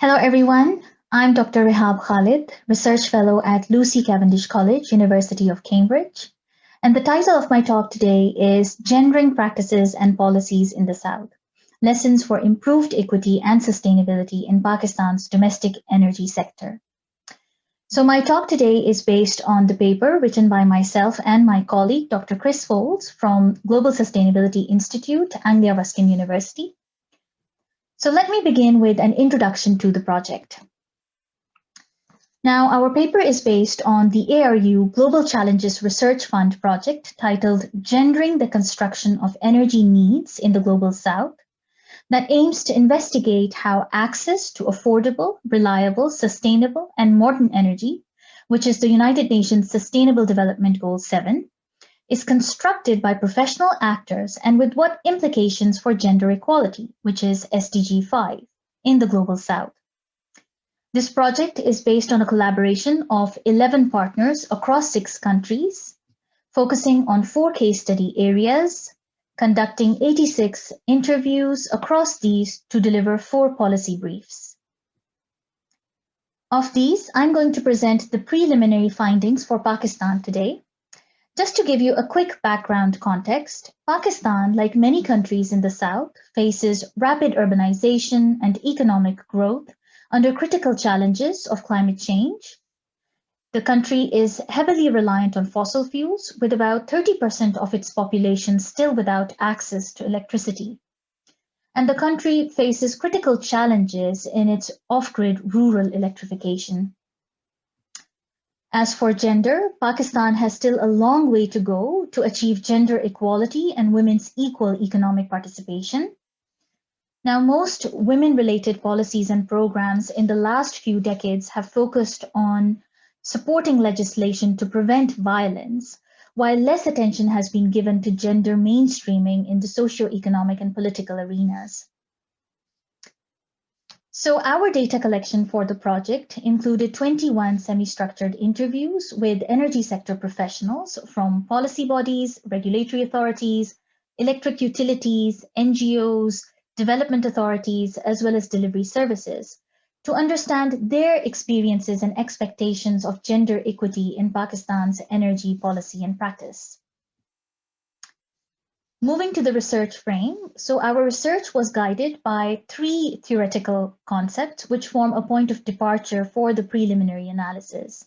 Hello, everyone. I'm Dr. Rihab Khalid, Research Fellow at Lucy Cavendish College, University of Cambridge. And the title of my talk today is Gendering Practices and Policies in the South, Lessons for Improved Equity and Sustainability in Pakistan's Domestic Energy Sector. So my talk today is based on the paper written by myself and my colleague, Dr. Chris Folds from Global Sustainability Institute, Anglia Ruskin University. So let me begin with an introduction to the project. Now, our paper is based on the ARU Global Challenges Research Fund project titled Gendering the Construction of Energy Needs in the Global South, that aims to investigate how access to affordable, reliable, sustainable, and modern energy, which is the United Nations Sustainable Development Goal 7, is constructed by professional actors and with what implications for gender equality, which is SDG 5, in the Global South. This project is based on a collaboration of 11 partners across 6 countries, focusing on 4 case study areas, conducting 86 interviews across these to deliver 4 policy briefs. Of these, I'm going to present the preliminary findings for Pakistan today. Just to give you a quick background context, Pakistan, like many countries in the South, faces rapid urbanization and economic growth under critical challenges of climate change. The country is heavily reliant on fossil fuels, with about 30% of its population still without access to electricity. And the country faces critical challenges in its off-grid rural electrification. As for gender, Pakistan has still a long way to go to achieve gender equality and women's equal economic participation. Now, most women-related policies and programs in the last few decades have focused on supporting legislation to prevent violence, while less attention has been given to gender mainstreaming in the socio-economic and political arenas. So our data collection for the project included 21 semi-structured interviews with energy sector professionals from policy bodies, regulatory authorities, electric utilities, NGOs, development authorities, as well as delivery services, to understand their experiences and expectations of gender equity in Pakistan's energy policy and practice. Moving to the research frame, so our research was guided by 3 theoretical concepts which form a point of departure for the preliminary analysis.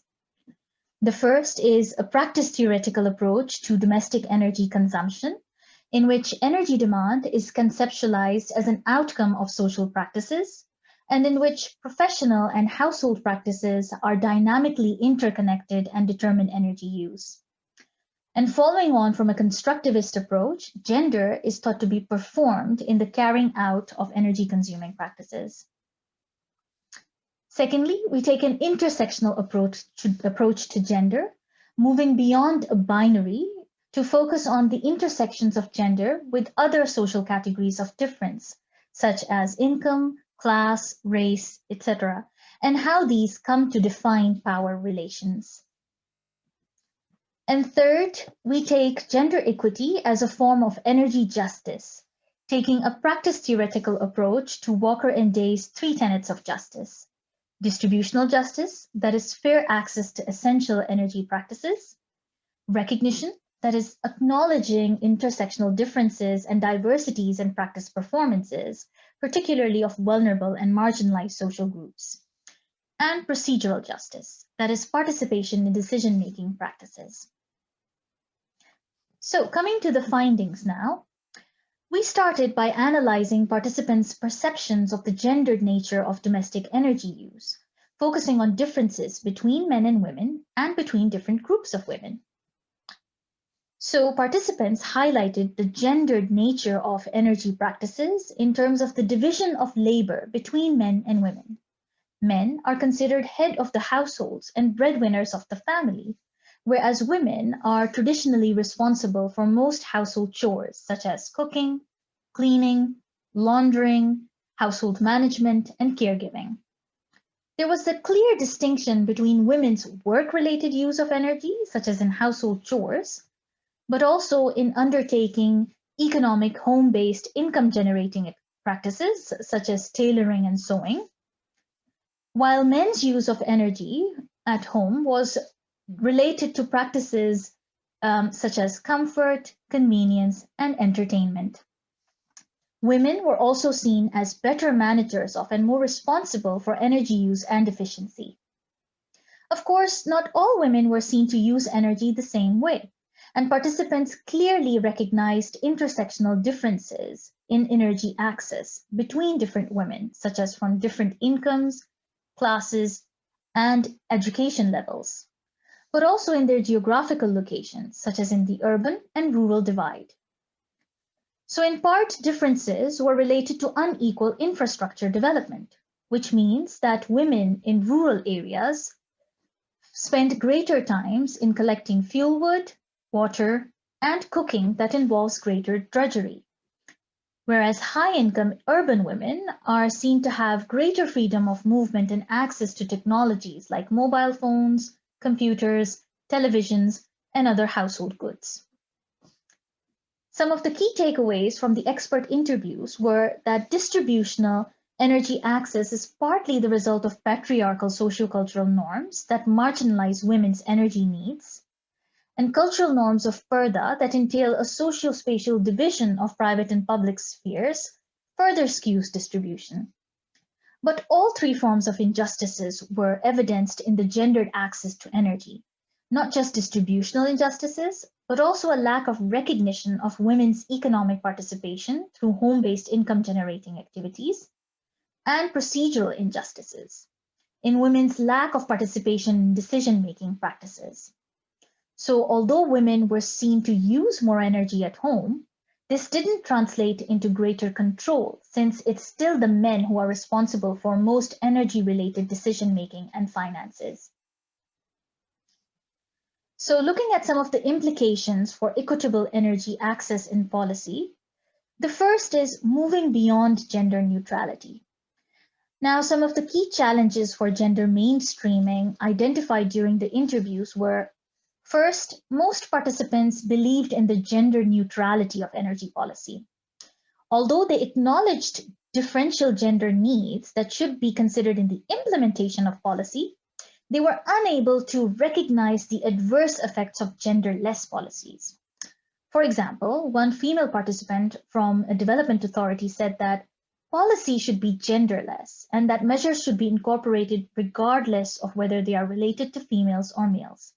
The first is a practice theoretical approach to domestic energy consumption, in which energy demand is conceptualized as an outcome of social practices, and in which professional and household practices are dynamically interconnected and determine energy use. And following on from a constructivist approach, gender is thought to be performed in the carrying out of energy-consuming practices. Secondly, we take an intersectional approach to gender, moving beyond a binary to focus on the intersections of gender with other social categories of difference, such as income, class, race, etc., and how these come to define power relations. And third, we take gender equity as a form of energy justice, taking a practice theoretical approach to Walker and Day's 3 tenets of justice: distributional justice, that is fair access to essential energy practices; recognition, that is acknowledging intersectional differences and diversities in practice performances, particularly of vulnerable and marginalized social groups; and procedural justice, that is participation in decision-making practices. So coming to the findings now, we started by analyzing participants' perceptions of the gendered nature of domestic energy use, focusing on differences between men and women and between different groups of women. So participants highlighted the gendered nature of energy practices in terms of the division of labor between men and women. Men are considered head of the households and breadwinners of the family, whereas women are traditionally responsible for most household chores, such as cooking, cleaning, laundering, household management, and caregiving. There was a clear distinction between women's work-related use of energy, such as in household chores, but also in undertaking economic home-based income-generating practices, such as tailoring and sewing. while men's use of energy at home was related to practices such as comfort, convenience, and entertainment. Women were also seen as better managers of and more responsible for energy use and efficiency. Of course, not all women were seen to use energy the same way, and participants clearly recognized intersectional differences in energy access between different women, such as from different incomes, classes, and education levels, but also in their geographical locations, such as in the urban and rural divide. So in part, differences were related to unequal infrastructure development, which means that women in rural areas spend greater times in collecting fuel wood, water, and cooking that involves greater drudgery, whereas high-income urban women are seen to have greater freedom of movement and access to technologies like mobile phones, computers, televisions, and other household goods. Some of the key takeaways from the expert interviews were that distributional energy access is partly the result of patriarchal sociocultural norms that marginalize women's energy needs, and cultural norms of purdah that entail a socio-spatial division of private and public spheres further skews distribution. But all three forms of injustices were evidenced in the gendered access to energy, not just distributional injustices, but also a lack of recognition of women's economic participation through home-based income-generating activities, and procedural injustices in women's lack of participation in decision-making practices. So although women were seen to use more energy at home, this didn't translate into greater control, since it's still the men who are responsible for most energy-related decision-making and finances. So looking at some of the implications for equitable energy access in policy, the first is moving beyond gender neutrality. Now, some of the key challenges for gender mainstreaming identified during the interviews were: first, most participants believed in the gender neutrality of energy policy. Although they acknowledged differential gender needs that should be considered in the implementation of policy, they were unable to recognize the adverse effects of genderless policies. For example, one female participant from a development authority said that policy should be genderless and that measures should be incorporated regardless of whether they are related to females or males.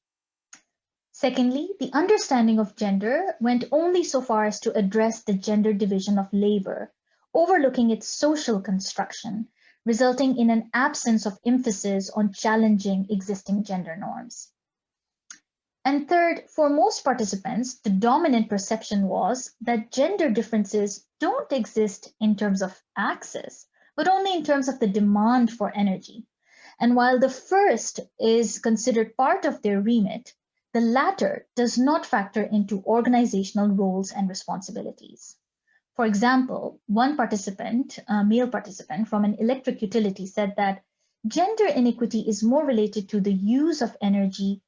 Secondly, the understanding of gender went only so far as to address the gender division of labor, overlooking its social construction, resulting in an absence of emphasis on challenging existing gender norms. And third, for most participants, the dominant perception was that gender differences don't exist in terms of access, but only in terms of the demand for energy. And while the first is considered part of their remit, the latter does not factor into organizational roles and responsibilities. For example, one participant, a male participant from an electric utility, said that gender inequity is more related to the use of energy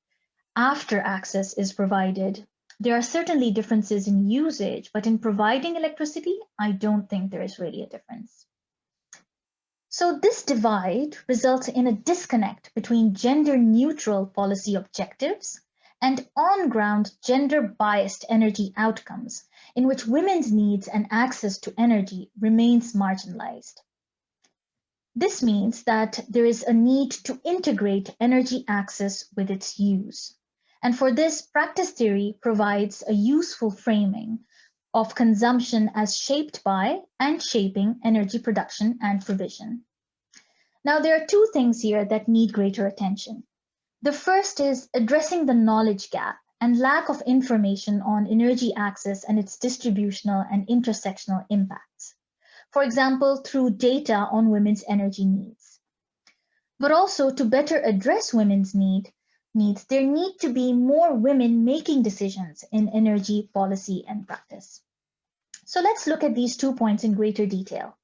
after access is provided. There are certainly differences in usage, but in providing electricity, I don't think there is really a difference. So this divide results in a disconnect between gender-neutral policy objectives and on-ground gender-biased energy outcomes, in which women's needs and access to energy remains marginalized. This means that there is a need to integrate energy access with its use. And for this, practice theory provides a useful framing of consumption as shaped by and shaping energy production and provision. Now, there are two things here that need greater attention. The first is addressing the knowledge gap and lack of information on energy access and its distributional and intersectional impacts. For example, through data on women's energy needs. But also, to better address women's needs, there need to be more women making decisions in energy policy and practice. So let's look at these 2 points in greater detail.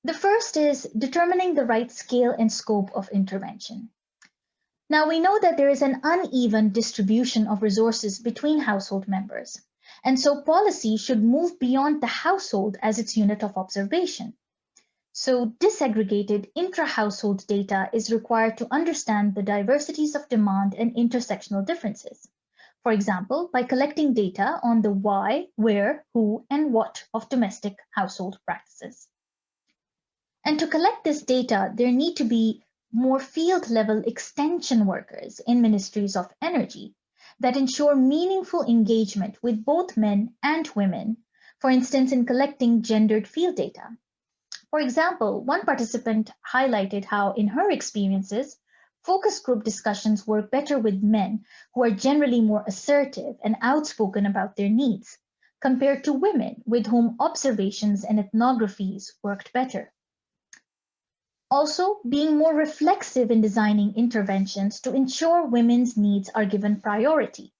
The first is determining the right scale and scope of intervention. Now, we know that there is an uneven distribution of resources between household members, and so policy should move beyond the household as its unit of observation. So disaggregated intra-household data is required to understand the diversities of demand and intersectional differences. For example, by collecting data on the why, where, who, and what of domestic household practices. And to collect this data, there need to be more field-level extension workers in ministries of energy that ensure meaningful engagement with both men and women, for instance, in collecting gendered field data. For example, one participant highlighted how, in her experiences, focus group discussions work better with men who are generally more assertive and outspoken about their needs, compared to women with whom observations and ethnographies worked better. Also, being more reflexive in designing interventions to ensure women's needs are given priority,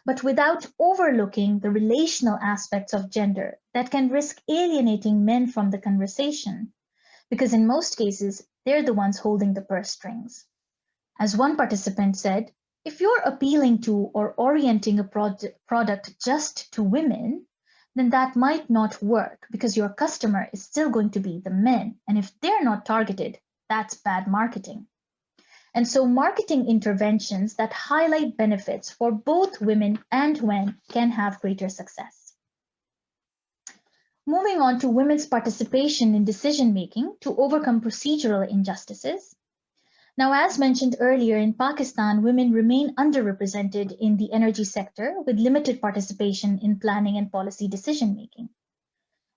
but without overlooking the relational aspects of gender that can risk alienating men from the conversation, because in most cases, they're the ones holding the purse strings. As one participant said, if you're appealing to or orienting a product just to women, then that might not work because your customer is still going to be the men. And if they're not targeted, that's bad marketing. And so marketing interventions that highlight benefits for both women and men can have greater success. Moving on to women's participation in decision-making to overcome procedural injustices. Now, as mentioned earlier, in Pakistan, women remain underrepresented in the energy sector with limited participation in planning and policy decision-making.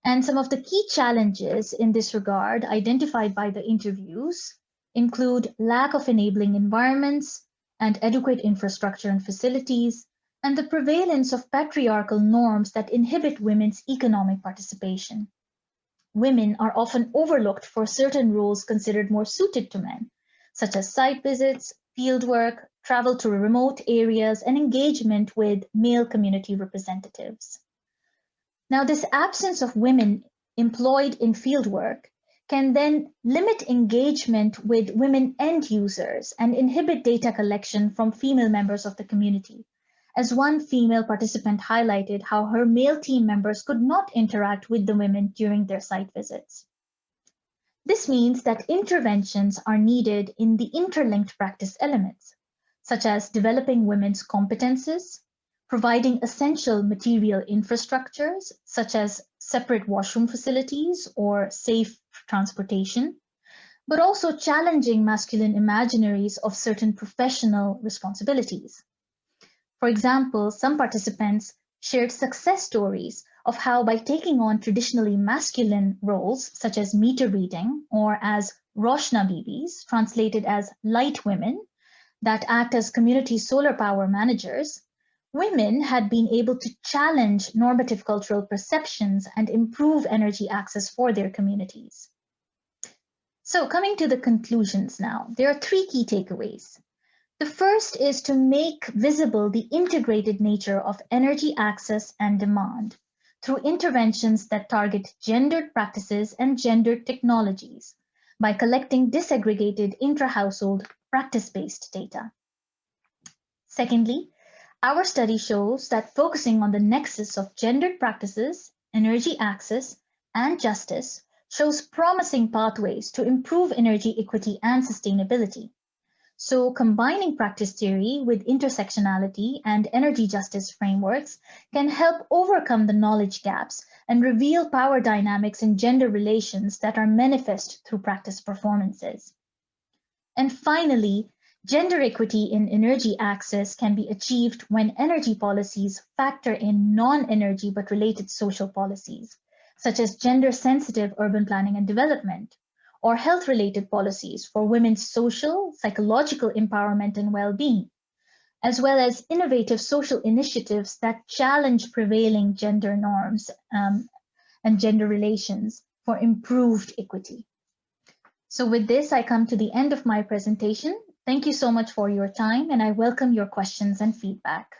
And some of the key challenges in this regard identified by the interviews include lack of enabling environments and adequate infrastructure and facilities, and the prevalence of patriarchal norms that inhibit women's economic participation. Women are often overlooked for certain roles considered more suited to men, such as site visits, fieldwork, travel to remote areas, and engagement with male community representatives. Now, this absence of women employed in fieldwork can then limit engagement with women end users and inhibit data collection from female members of the community, as one female participant highlighted how her male team members could not interact with the women during their site visits. This means that interventions are needed in the interlinked practice elements, such as developing women's competences, providing essential material infrastructures, such as separate washroom facilities or safe transportation, but also challenging masculine imaginaries of certain professional responsibilities. For example, some participants shared success stories of how by taking on traditionally masculine roles, such as meter reading or as Roshna Bibis, translated as light women, that act as community solar power managers, women had been able to challenge normative cultural perceptions and improve energy access for their communities. So coming to the conclusions now, there are three key takeaways. The first is to make visible the integrated nature of energy access and demand through interventions that target gendered practices and gendered technologies by collecting disaggregated intra-household practice-based data. Secondly, our study shows that focusing on the nexus of gendered practices, energy access, and justice shows promising pathways to improve energy equity and sustainability. So combining practice theory with intersectionality and energy justice frameworks can help overcome the knowledge gaps and reveal power dynamics in gender relations that are manifest through practice performances. And finally, gender equity in energy access can be achieved when energy policies factor in non-energy but related social policies, such as gender-sensitive urban planning and development, or health-related policies for women's social, psychological empowerment and well-being, as well as innovative social initiatives that challenge prevailing gender norms and gender relations for improved equity. So with this, I come to the end of my presentation. Thank you so much for your time, and I welcome your questions and feedback.